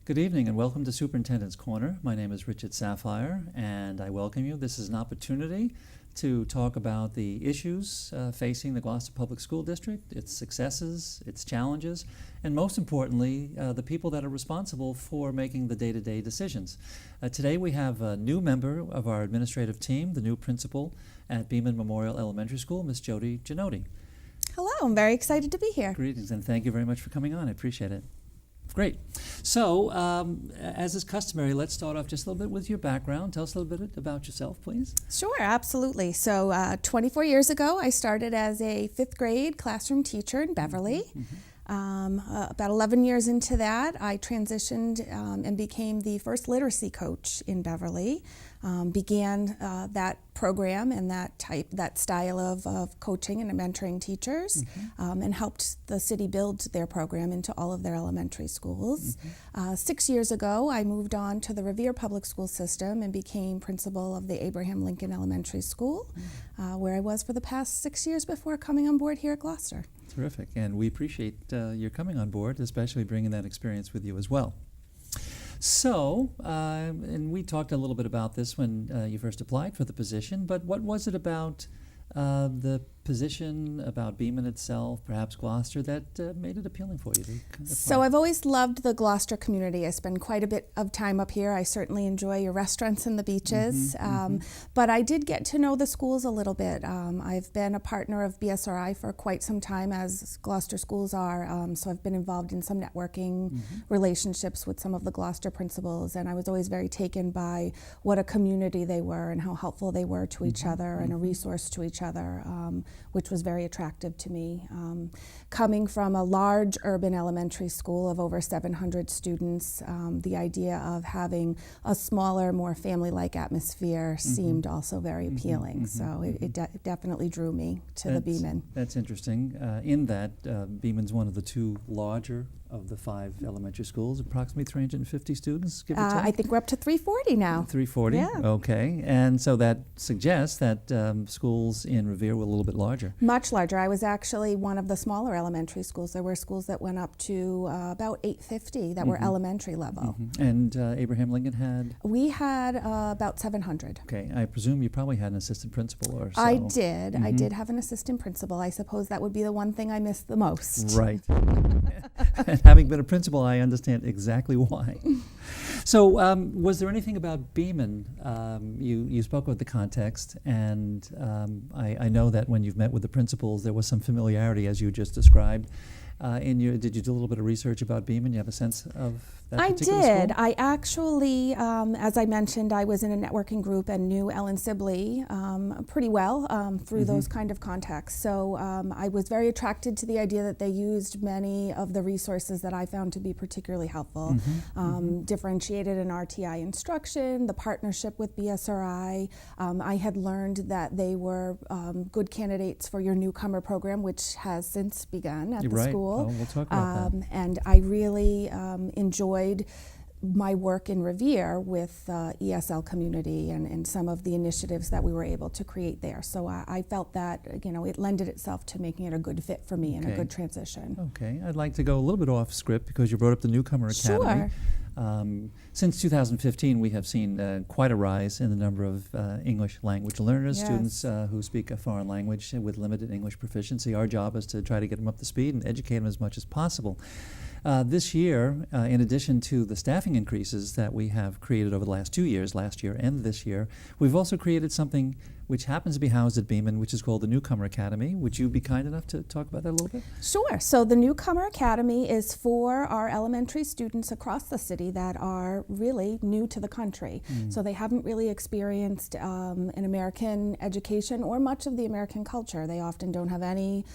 Good evening and welcome to Superintendent's Corner. My name is Richard Safier and I welcome you. This is an opportunity to talk about the issues facing the Gloucester Public School District, its successes, its challenges, and most importantly, the people that are responsible for making the day-to-day decisions. Today we have a new member of our administrative team, the new principal at Beeman Memorial Elementary School, Miss Jodi Gennodie. Hello, I'm very excited to be here. Greetings and thank you very much for coming on. I appreciate it. Great. So, as is customary, let's start off just a little bit with your background. Tell us a little bit about yourself, please. Sure, absolutely. So, 24 years ago, I started as a fifth grade classroom teacher in Beverly. About 11 years into that, I transitioned and became the first literacy coach in Beverly. Began that program and that style of coaching and mentoring teachers, and helped the city build their program into all of their elementary schools. 6 years ago, I moved on to the Revere Public School System and became principal of the Abraham Lincoln Elementary School, where I was for the past 6 years before coming on board here at Gloucester. Terrific, and we appreciate your coming on board, especially bringing that experience with you as well. So, and we talked a little bit about this when you first applied for the position, but what was it about the position, about Beeman itself, perhaps Gloucester, that made it appealing for you to apply? So I've always loved the Gloucester community. I spend quite a bit of time up here. I certainly enjoy your restaurants and the beaches, but I did get to know the schools a little bit. I've been a partner of BSRI for quite some time, as Gloucester schools are, so I've been involved in some networking relationships with some of the Gloucester principals, and I was always very taken by what a community they were and how helpful they were to each other and a resource to each other, which was very attractive to me. Coming from a large urban elementary school of over 700 students, the idea of having a smaller, more family-like atmosphere seemed also very appealing. So it definitely drew me to the Beeman. That's interesting. In that, Beeman's one of the two larger of the 5 elementary schools, approximately 350 students, give or take? I think we're up to 340 now. 340? Yeah. Okay. And so that suggests that schools in Revere were a little bit larger. Much larger. I was actually one of the smaller elementary schools. There were schools that went up to about 850 that were elementary level. And Abraham Lincoln had? We had about 700. Okay. I presume you probably had an assistant principal or so. I did. I did have an assistant principal. I suppose that would be the one thing I missed the most. Right. And having been a principal, I understand exactly why. So was there anything about Beeman? You spoke about the context, and I know that when you've met with the principals, there was some familiarity, as you just described. Did you do a little bit of research about Beeman? You have a sense of that particular school? I did. I actually, as I mentioned, I was in a networking group and knew Ellen Sibley pretty well through those kind of contacts. So I was very attracted to the idea that they used many of the resources that I found to be particularly helpful. Differentiated in RTI instruction, the partnership with BSRI. I had learned that they were good candidates for your Newcomer program, which has since begun at the school. Oh, we'll talk about that. And I really enjoyed my work in Revere with ESL community and some of the initiatives that we were able to create there. So I felt that it lended itself to making it a good fit for me and a good transition. Okay, I'd like to go a little bit off script because you brought up the Newcomer Academy. Sure. Since 2015, we have seen quite a rise in the number of English language learners, students who speak a foreign language with limited English proficiency. Our job is to try to get them up to speed and educate them as much as possible. This year, in addition to the staffing increases that we have created over the last 2 years, last year and this year, we've also created something which happens to be housed at Beeman, which is called the Newcomer Academy. Would you be kind enough to talk about that a little bit? Sure. So the Newcomer Academy is for our elementary students across the city that are really new to the country. So they haven't really experienced an American education or much of the American culture. They often don't have any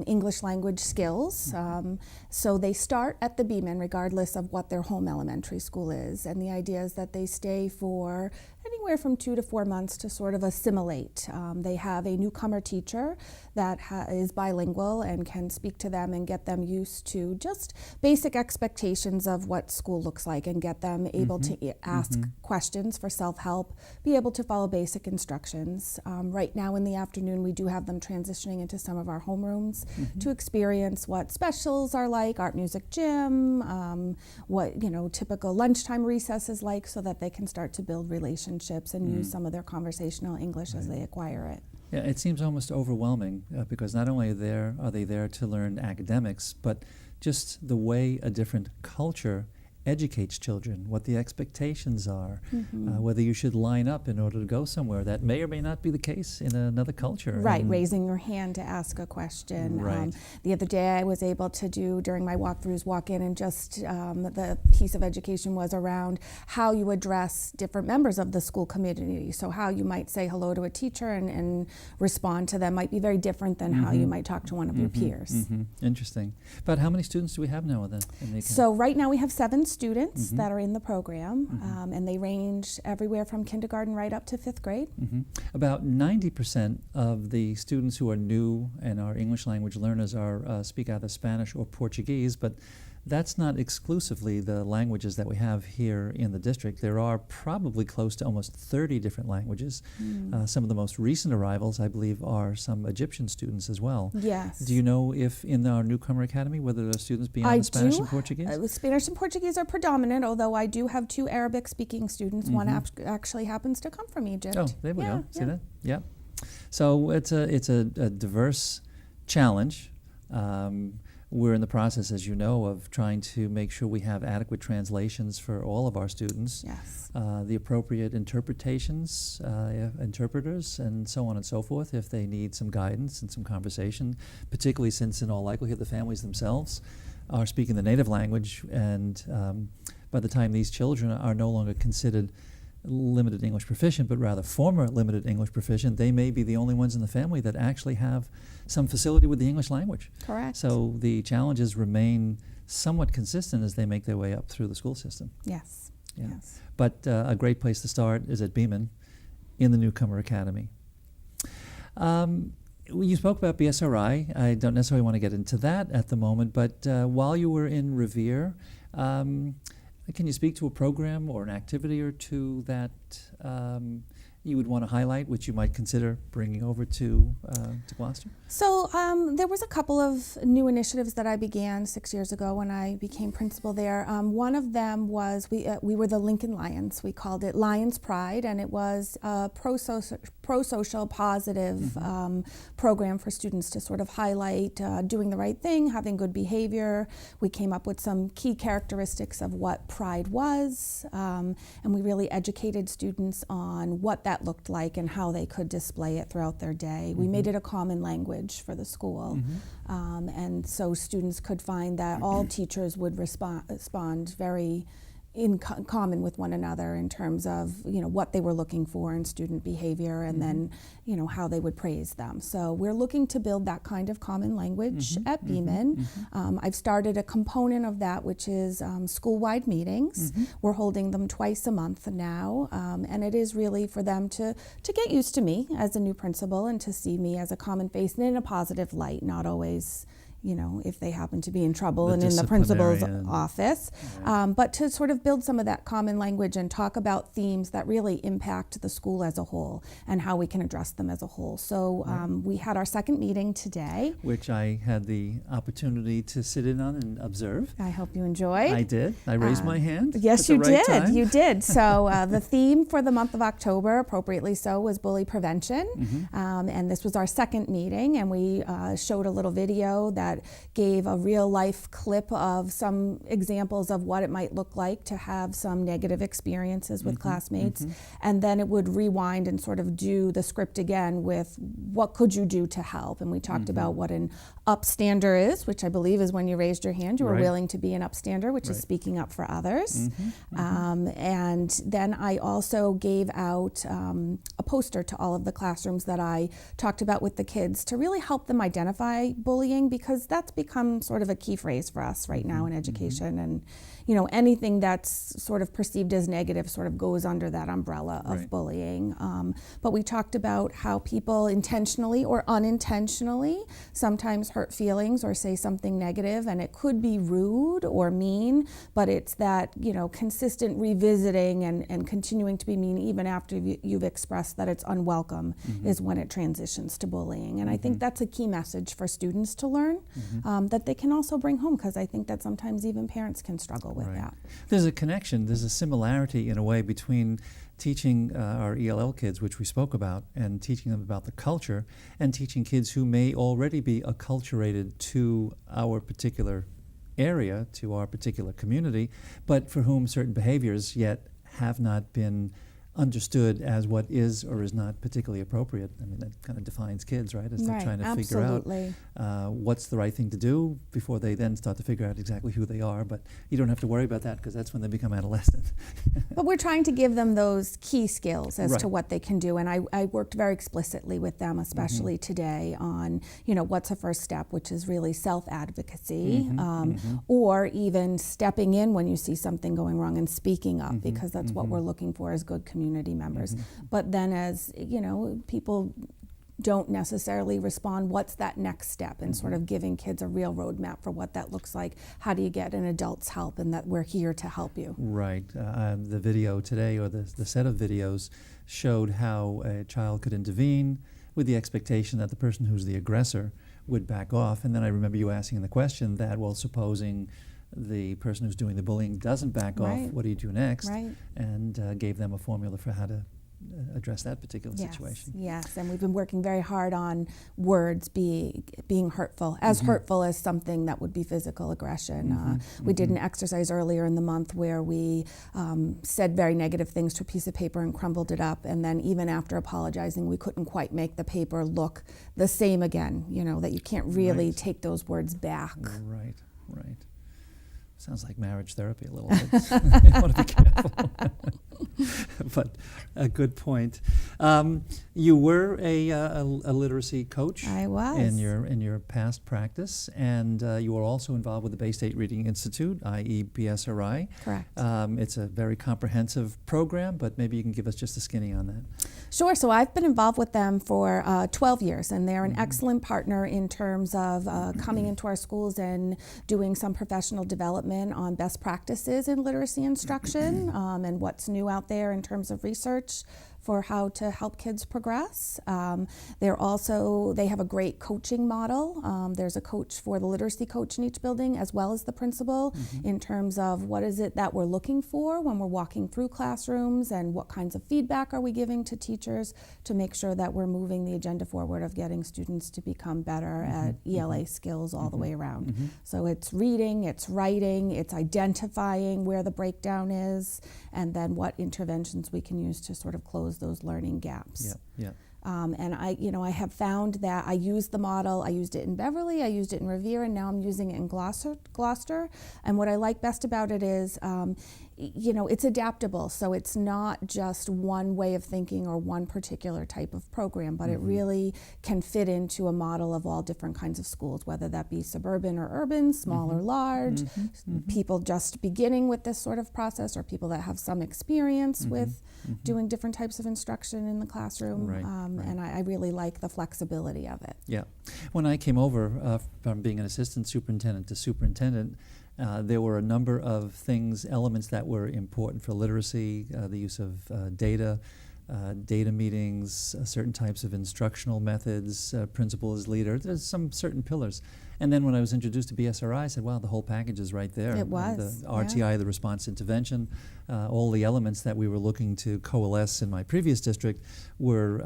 English language skills. So they start at the Beeman regardless of what their home elementary school is. And the idea is that they stay for anywhere from 2 to 4 months to sort of assimilate. They have a newcomer teacher that is bilingual and can speak to them and get them used to just basic expectations of what school looks like and get them able to ask questions for self-help, be able to follow basic instructions. Right now in the afternoon we do have them transitioning into some of our homerooms to experience what specials are like, art, music, gym, what typical lunchtime recess is like, so that they can start to build relationships and use some of their conversational English as they acquire it. Yeah, it seems almost overwhelming because not only are they there to learn academics, but just the way a different culture educates children, what the expectations are, whether you should line up in order to go somewhere. That may or may not be the case in another culture. Right, raising your hand to ask a question. Right. The other day I was able to do, during my walkthroughs, walk in and just the piece of education was around how you address different members of the school community. So how you might say hello to a teacher and respond to them might be very different than how you might talk to one of your peers. Interesting. But how many students do we have now then? So right now we have 7 students that are in the program, and they range everywhere from kindergarten right up to 5th grade. About 90% of the students who are new and are English language learners speak either Spanish or Portuguese, but that's not exclusively the languages that we have here in the district. There are probably close to almost 30 different languages. Some of the most recent arrivals, I believe, are some Egyptian students as well. Yes. Do you know if in our Newcomer Academy whether there are students beyond Spanish and Portuguese? Spanish and Portuguese are predominant, although I do have 2 Arabic-speaking students. One actually happens to come from Egypt. Oh, there we go. See that? Yeah. So it's a diverse challenge. We're in the process, as you know, of trying to make sure we have adequate translations for all of our students, Yes. The appropriate interpretations, interpreters, and so on and so forth if they need some guidance and some conversation, particularly since in all likelihood the families themselves are speaking the native language, and by the time these children are no longer considered limited English proficient, but rather former limited English proficient, they may be the only ones in the family that actually have some facility with the English language. Correct. So the challenges remain somewhat consistent as they make their way up through the school system. Yes. Yeah. Yes. But a great place to start is at Beeman in the Newcomer Academy. You spoke about BSRI. I don't necessarily want to get into that at the moment, but while you were in Revere, can you speak to a program or an activity or two that you would want to highlight, which you might consider bringing over to Gloucester? So there was a couple of new initiatives that I began 6 years ago when I became principal there. One of them was we were the Lincoln Lions. We called it Lions Pride, and it was a pro-social, positive program for students to sort of highlight doing the right thing, having good behavior. We came up with some key characteristics of what pride was, and we really educated students on what that looked like and how they could display it throughout their day. We made it a common language for the school, and so students could find that all teachers would respond very in common with one another in terms of what they were looking for in student behavior, and then how they would praise them. So we're looking to build that kind of common language at Beeman. I've started a component of that, which is school-wide meetings. We're holding them twice a month now, and it is really for them to get used to me as a new principal and to see me as a common face and in a positive light, not always if they happen to be in trouble and in the principal's office, but to sort of build some of that common language and talk about themes that really impact the school as a whole and how we can address them as a whole. So we had our second meeting today, which I had the opportunity to sit in on and observe. I hope you enjoyed. I did. I raised my hand. Yes, at you the right did. time. You did. So the theme for the month of October, appropriately so, was bully prevention. And this was our second meeting, and we showed a little video that gave a real life clip of some examples of what it might look like to have some negative experiences with classmates, and then it would rewind and sort of do the script again with what could you do to help. And we talked about what an upstander is, which I believe is when you raised your hand, you were willing to be an upstander, which is speaking up for others. And then I also gave out a poster to all of the classrooms that I talked about with the kids to really help them identify bullying, because because that's become sort of a key phrase for us right now in education. And, you know, anything that's sort of perceived as negative sort of goes under that umbrella of bullying. But we talked about how people intentionally or unintentionally sometimes hurt feelings or say something negative, and it could be rude or mean, but it's that, you know, consistent revisiting and continuing to be mean even after you've expressed that it's unwelcome is when it transitions to bullying. And I think that's a key message for students to learn, that they can also bring home, because I think that sometimes even parents can struggle with that. There's a connection, there's a similarity in a way between teaching our ELL kids, which we spoke about, and teaching them about the culture, and teaching kids who may already be acculturated to our particular area, to our particular community, but for whom certain behaviors yet have not been understood as what is or is not particularly appropriate. I mean, that kind of defines kids, right? As they're trying to figure out what's the right thing to do before they then start to figure out exactly who they are. But you don't have to worry about that, because that's when they become adolescent. But we're trying to give them those key skills as to what they can do. And I worked very explicitly with them, especially today, on, you know, what's a first step, which is really self-advocacy, or even stepping in when you see something going wrong and speaking up, because that's what we're looking for as good community members. But then, as you know, people don't necessarily respond, what's that next step, and sort of giving kids a real roadmap for what that looks like. How do you get an adult's help, and that we're here to help you. Right. The video today, or the set of videos, showed how a child could intervene with the expectation that the person who's the aggressor would back off. And then I remember you asking the question that, well, supposing the person who's doing the bullying doesn't back off, what do you do next? And gave them a formula for how to address that particular situation. Yes, and we've been working very hard on words being hurtful, as hurtful as something that would be physical aggression. We did an exercise earlier in the month where we said very negative things to a piece of paper and crumbled it up, and then even after apologizing, we couldn't quite make the paper look the same again, you know, that you can't really take those words back. Right. Sounds like marriage therapy a little bit. I want to be careful. But a good point. You were a literacy coach. I was. In your past practice, and you were also involved with the Bay State Reading Institute, i.e. BSRI. Correct. It's a very comprehensive program, but maybe you can give us just a skinny on that. Sure. So I've been involved with them for 12 years, and they're an excellent partner in terms of coming into our schools and doing some professional development on best practices in literacy instruction, and what's new out there in terms of research for how to help kids progress. They have a great coaching model. There's a coach for the literacy coach in each building, as well as the principal, in terms of what is it that we're looking for when we're walking through classrooms, and what kinds of feedback are we giving to teachers to make sure that we're moving the agenda forward of getting students to become better at ELA skills all the way around. So it's reading, it's writing, it's identifying where the breakdown is, and then what interventions we can use to sort of close those learning gaps. And I have found that I used the model. I used it in Beverly, I used it in Revere, and now I'm using it in Gloucester. And what I like best about it is, it's adaptable. So it's not just one way of thinking or one particular type of program, but it really can fit into a model of all different kinds of schools, whether that be suburban or urban, small or large, people just beginning with this sort of process, or people that have some experience with doing different types of instruction in the classroom. And I really like the flexibility of it. Yeah. When I came over from being an assistant superintendent to superintendent, there were a number of elements that were important for literacy, the use of data meetings, certain types of instructional methods, principal as leader. There's some certain pillars. And then when I was introduced to BSRI, I said, wow, the whole package is right there. It was. The RTI, the response intervention, all the elements that we were looking to coalesce in my previous district were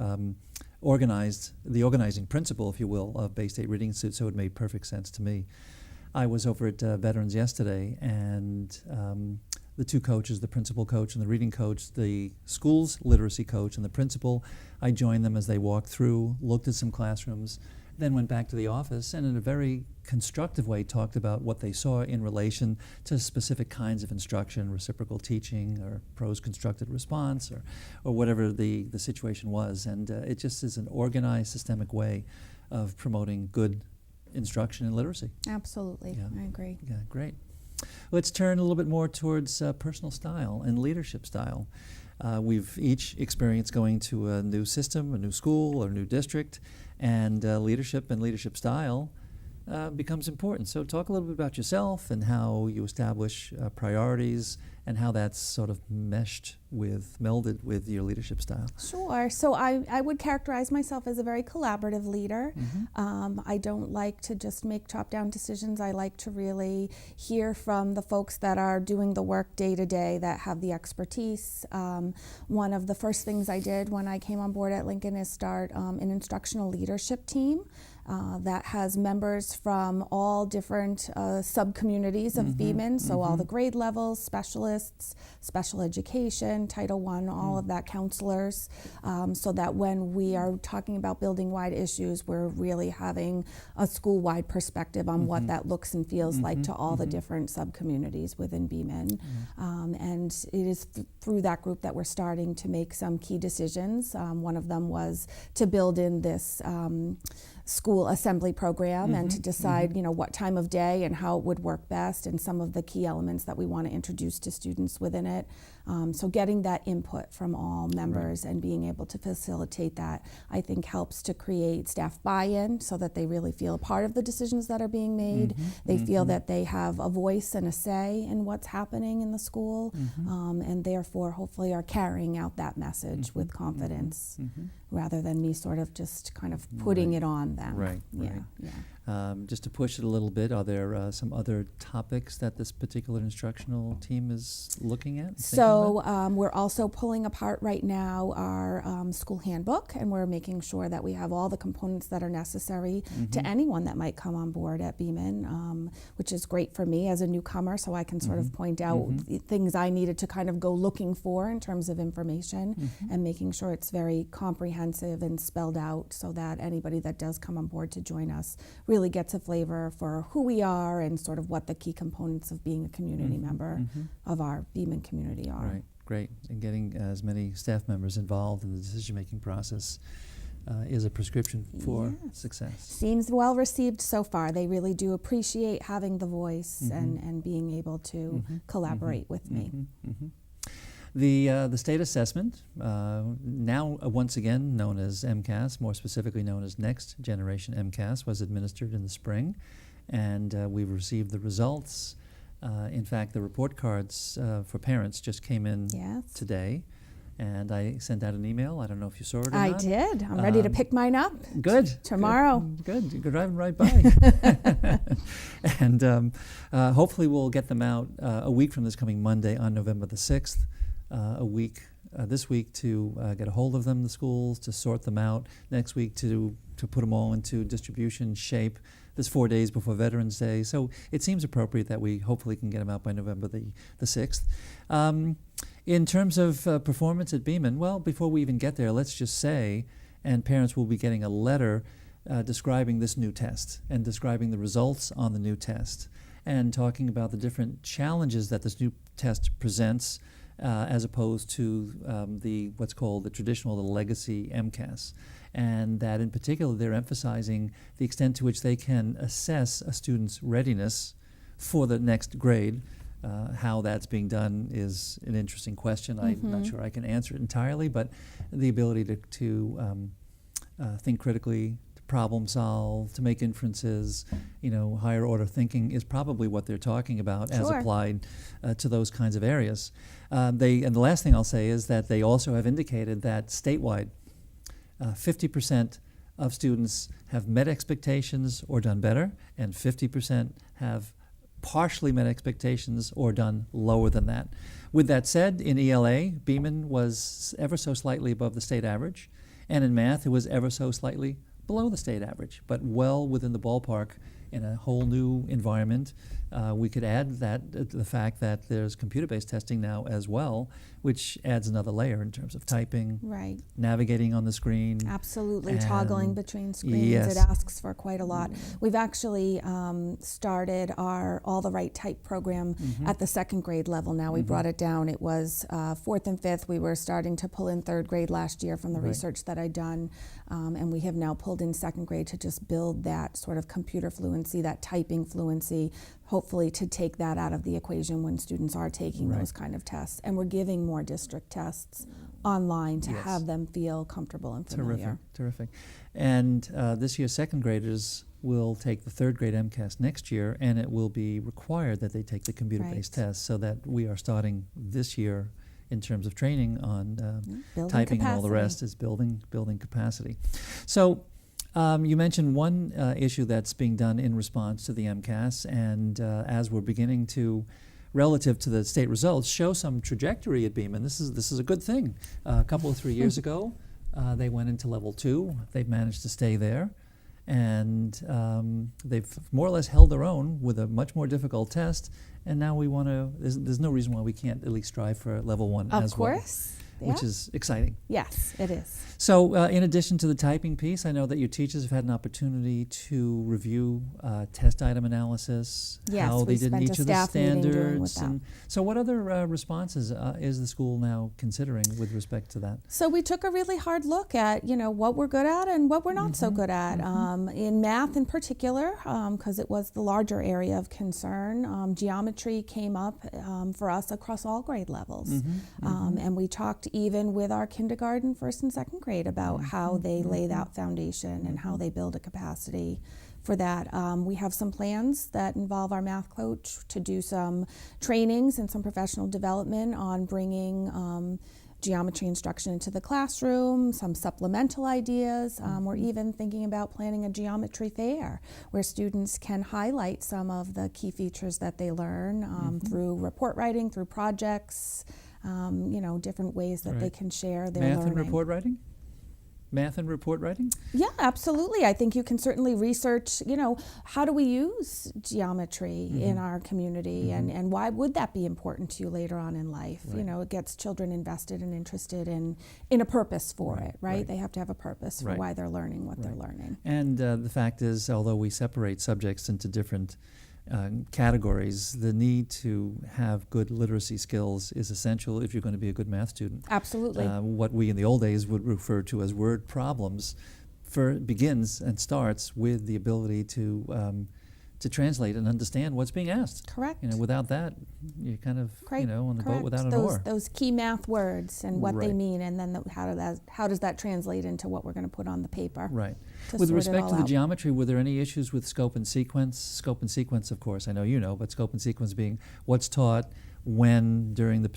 organized, the organizing principle, if you will, of Bay State Reading Institute, so it made perfect sense to me. I was over at Veterans yesterday, and the two coaches, the principal coach and the reading coach, the school's literacy coach and the principal, I joined them as they walked through, looked at some classrooms, then went back to the office, and in a very constructive way talked about what they saw in relation to specific kinds of instruction, reciprocal teaching or prose constructed response, or whatever the situation was. And it just is an organized, systemic way of promoting good instruction and literacy. Absolutely, Yeah. I agree. Yeah, great. Let's turn a little bit more towards personal style and leadership style. We've each experienced going to a new system, a new school, or a new district, and leadership and leadership style becomes important. So talk a little bit about yourself and how you establish priorities and how that's sort of melded with your leadership style. Sure. So I would characterize myself as a very collaborative leader. I don't like to just make top-down decisions. I like to really hear from the folks that are doing the work day to day, that have the expertise. One of the first things I did when I came on board at Lincoln is start an instructional leadership team that has members from all different sub-communities of Beeman, so all the grade levels, specialists, special education, Title I, all of that, counselors, so that when we are talking about building-wide issues, we're really having a school-wide perspective on what that looks and feels like to all the different sub-communities within Beeman. And it is through that group that we're starting to make some key decisions. One of them was to build in this school assembly program and to decide, what time of day and how it would work best, and some of the key elements that we want to introduce to students within it. So getting that input from all members and being able to facilitate that, I think, helps to create staff buy-in so that they really feel a part of the decisions that are being made. They feel that they have a voice and a say in what's happening in the school, and therefore hopefully are carrying out that message with confidence, rather than me sort of just kind of putting it on them. Right. Just to push it a little bit, are there some other topics that this particular instructional team is looking at? So we're also pulling apart right now our school handbook, and we're making sure that we have all the components that are necessary to anyone that might come on board at Beeman, which is great for me as a newcomer, so I can sort of point out things I needed to kind of go looking for in terms of information, and making sure it's very comprehensive and spelled out so that anybody that does come on board to join us really gets a flavor for who we are and sort of what the key components of being a community member of our Beeman community are. Right, great. And getting as many staff members involved in the decision-making process is a prescription for success. Seems well received so far. They really do appreciate having the voice and being able to collaborate with me. The state assessment, now once again known as MCAS, more specifically known as Next Generation MCAS, was administered in the spring, and we've received the results. In fact, the report cards for parents just came in today, and I sent out an email. I don't know if you saw it or not. I did. I'm ready to pick mine up. Good. Tomorrow. Good. You're driving right by. And hopefully we'll get them out a week from this coming Monday on November the 6th. This week to get a hold of them, the schools, to sort them out. Next week to put them all into distribution shape. This 4 days before Veterans Day. So it seems appropriate that we hopefully can get them out by November the 6th. In terms of performance at Beeman, well, before we even get there, let's just say, and parents will be getting a letter describing this new test and describing the results on the new test and talking about the different challenges that this new test presents as opposed to what's called the traditional, the legacy MCAS. And that in particular they're emphasizing the extent to which they can assess a student's readiness for the next grade. How that's being done is an interesting question. I'm not sure I can answer it entirely, but the ability to think critically, to problem solve, to make inferences, higher order thinking is probably what they're talking about as applied to those kinds of areas. And the last thing I'll say is that they also have indicated that statewide, 50% of students have met expectations or done better, and 50% have partially met expectations or done lower than that. With that said, in ELA, Beeman was ever so slightly above the state average, and in math, it was ever so slightly below the state average, but well within the ballpark in a whole new environment. We could add the fact that there's computer-based testing now as well, which adds another layer in terms of typing, Right. navigating on the screen. Absolutely, toggling between screens. Yes. It asks for quite a lot. We've actually started our All the Right Type program at the second grade level now. We brought it down. It was fourth and fifth. We were starting to pull in third grade last year from the research that I'd done, and we have now pulled in second grade to just build that sort of computer fluency, that typing fluency, hopefully to take that out of the equation when students are taking those kind of tests. And we're giving more district tests online to have them feel comfortable and familiar. Terrific. And this year, second graders will take the third grade MCAS next year, and it will be required that they take the computer-based tests, so that we are starting this year in terms of training on typing capacity. And all the rest is building capacity. So you mentioned one issue that's being done in response to the MCAS, and as we're beginning to, relative to the state results, show some trajectory at Beeman. This is a good thing. A couple of 3 years ago, they went into level 2. They've managed to stay there, and they've more or less held their own with a much more difficult test. And now we want to. There's no reason why we can't at least strive for level 1 as well. Of course. Which is exciting. Yes, it is. So in addition to the typing piece, I know that your teachers have had an opportunity to review test item analysis, how they did in each of the standards. And so what other responses is the school now considering with respect to that? So we took a really hard look at, what we're good at and what we're not so good at. In math in particular, because it was the larger area of concern, geometry came up for us across all grade levels. And we talked even with our kindergarten, first and second grade about how they lay that foundation and how they build a capacity for that. We have some plans that involve our math coach to do some trainings and some professional development on bringing geometry instruction into the classroom, some supplemental ideas. We're even thinking about planning a geometry fair where students can highlight some of the key features that they learn through report writing, through projects, different ways that they can share their learning. Math and report writing? Math and report writing? Yeah, absolutely. I think you can certainly research, how do we use geometry in our community and why would that be important to you later on in life? It gets children invested and interested in a purpose for it, right? They have to have a purpose for why they're learning what they're learning. And the fact is, although we separate subjects into different categories, the need to have good literacy skills is essential if you're going to be a good math student. Absolutely. What we in the old days would refer to as word problems begins and starts with the ability to translate and understand what's being asked. Correct. Without that, you're kind of on the boat without an oar. Those key math words and what they mean, and then how does that translate into what we're going to put on the paper? Right. With respect to the geometry, were there any issues with scope and sequence? Scope and sequence, of course, I know you know, but scope and sequence being what's taught when during the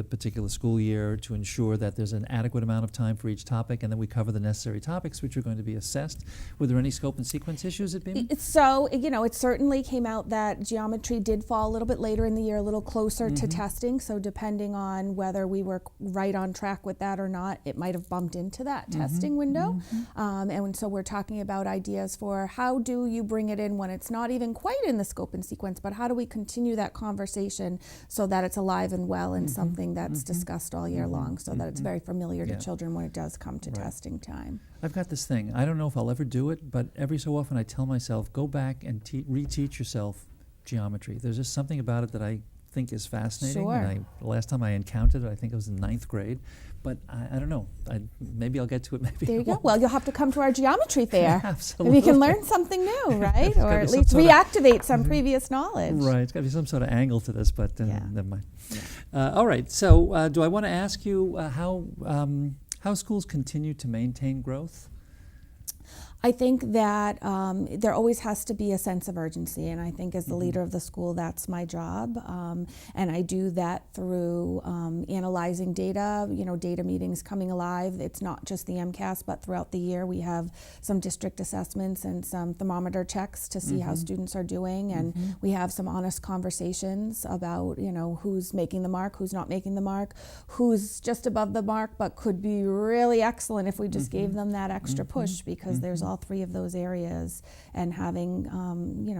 particular school year to ensure that there's an adequate amount of time for each topic and that we cover the necessary topics which are going to be assessed. Were there any scope and sequence issues at Beeman? So, it certainly came out that geometry did fall a little bit later in the year, a little closer to testing. So depending on whether we were right on track with that or not, it might have bumped into that testing window. And so we're talking about ideas for how do you bring it in when it's not even quite in the scope and sequence, but how do we continue that conversation so that it's alive and well and something that's discussed all year long, so that it's very familiar to children when it does come to testing time. I've got this thing. I don't know if I'll ever do it, but every so often I tell myself, go back and reteach yourself geometry. There's just something about it that I think is fascinating. Sure. And the last time I encountered it, I think it was in 9th grade. But I don't know. Maybe I'll get to it. Maybe there you go. Well, you'll have to come to our geometry fair. Absolutely. Maybe you can learn something new, right? Or at least reactivate some previous knowledge. Right. It's got to be some sort of angle to this, but never mind. Yeah. All right. So do I want to ask you how schools continue to maintain growth? I think that there always has to be a sense of urgency, and I think as the leader of the school, that's my job. And I do that through analyzing data, data meetings coming alive. It's not just the MCAS, but throughout the year we have some district assessments and some thermometer checks to see how students are doing, and we have some honest conversations about, who's making the mark, who's not making the mark, who's just above the mark, but could be really excellent if we just gave them that extra push, because there's all three of those areas and having,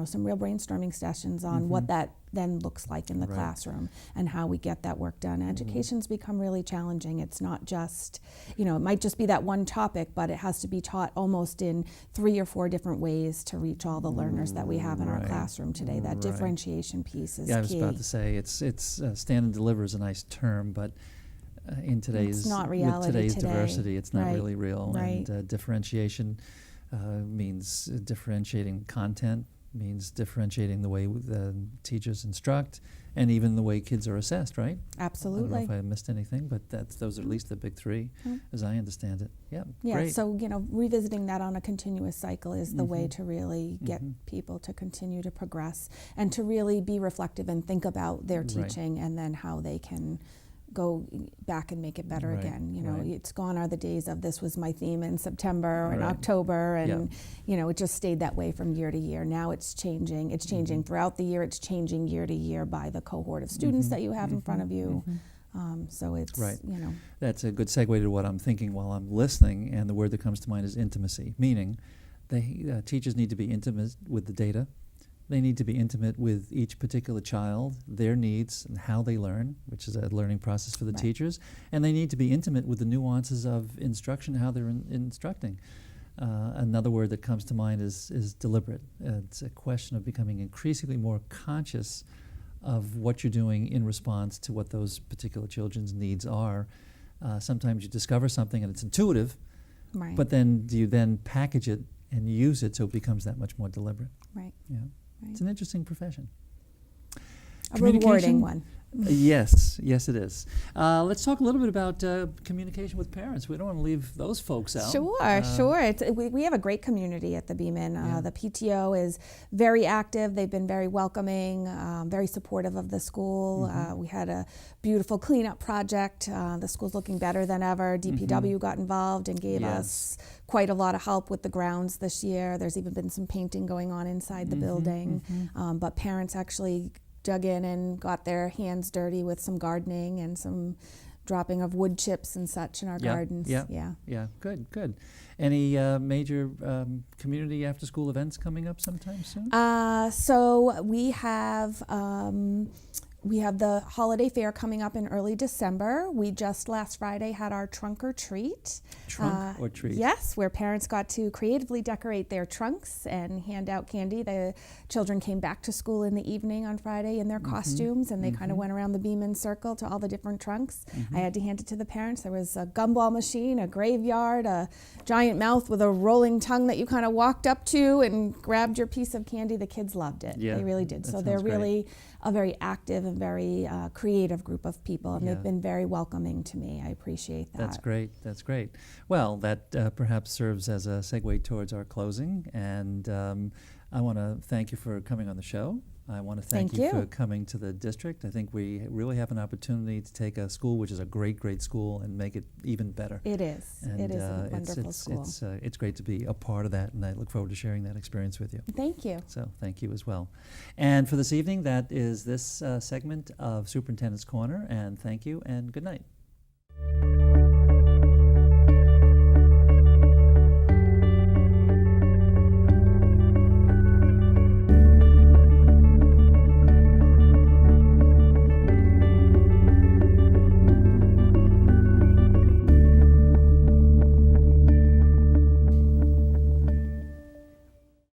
some real brainstorming sessions on what that then looks like in the classroom and how we get that work done. Education's become really challenging. It's not just, it might just be that one topic, but it has to be taught almost in 3 or 4 different ways to reach all the learners that we have in our classroom today. That differentiation piece is key. I was about to say, it's stand and deliver is a nice term, but in today's, it's not reality with today's today. diversity, it's not really real. Right. And differentiation means differentiating content, means differentiating the way the teachers instruct, and even the way kids are assessed, right? Absolutely. I don't know if I missed anything, but those are at least the big 3, as I understand it. Yeah, great. So, revisiting that on a continuous cycle is the way to really get people to continue to progress and to really be reflective and think about their teaching and then how they can go back and make it better again. It's gone are the days of this was my theme in September and October, and it just stayed that way from year to year. Now it's changing. It's changing throughout the year. It's changing year to year by the cohort of students that you have in front of you. So it's That's a good segue to what I'm thinking while I'm listening, and the word that comes to mind is intimacy, meaning teachers need to be intimate with the data. They need to be intimate with each particular child, their needs, and how they learn, which is a learning process for the teachers. And they need to be intimate with the nuances of instruction, how they're instructing. Another word that comes to mind is deliberate. It's a question of becoming increasingly more conscious of what you're doing in response to what those particular children's needs are. Sometimes you discover something and it's intuitive, but then do you then package it and use it so it becomes that much more deliberate? Right. Yeah. It's an interesting profession. A rewarding one. Yes, it is. Let's talk a little bit about communication with parents. We don't want to leave those folks out. Sure. We have a great community at the Beeman. The PTO is very active. They've been very welcoming, very supportive of the school. We had a beautiful cleanup project. The school's looking better than ever. DPW got involved and gave us quite a lot of help with the grounds this year. There's even been some painting going on inside the building. But parents actually dug in and got their hands dirty with some gardening and some dropping of wood chips and such in our gardens. Yeah. Good. Any major community after-school events coming up sometime soon? So we have the holiday fair coming up in early December. We just last Friday had our trunk or treat. Trunk or treat? Yes, where parents got to creatively decorate their trunks and hand out candy. The children came back to school in the evening on Friday in their costumes, and they kind of went around the Beeman circle to all the different trunks. I had to hand it to the parents. There was a gumball machine, a graveyard, a giant mouth with a rolling tongue that you kind of walked up to and grabbed your piece of candy. The kids loved it. They really did. So they're really a very active and very creative group of people, and they've been very welcoming to me. I appreciate that. That's great. Well, that perhaps serves as a segue towards our closing, and I want to thank you for coming on the show. I want to thank you for coming to the district. I think we really have an opportunity to take a school, which is a great school, and make it even better. It is. And it is a wonderful school. It's great to be a part of that, and I look forward to sharing that experience with you. Thank you. So thank you as well. And for this evening, that is this segment of Superintendent's Corner, and thank you and good night.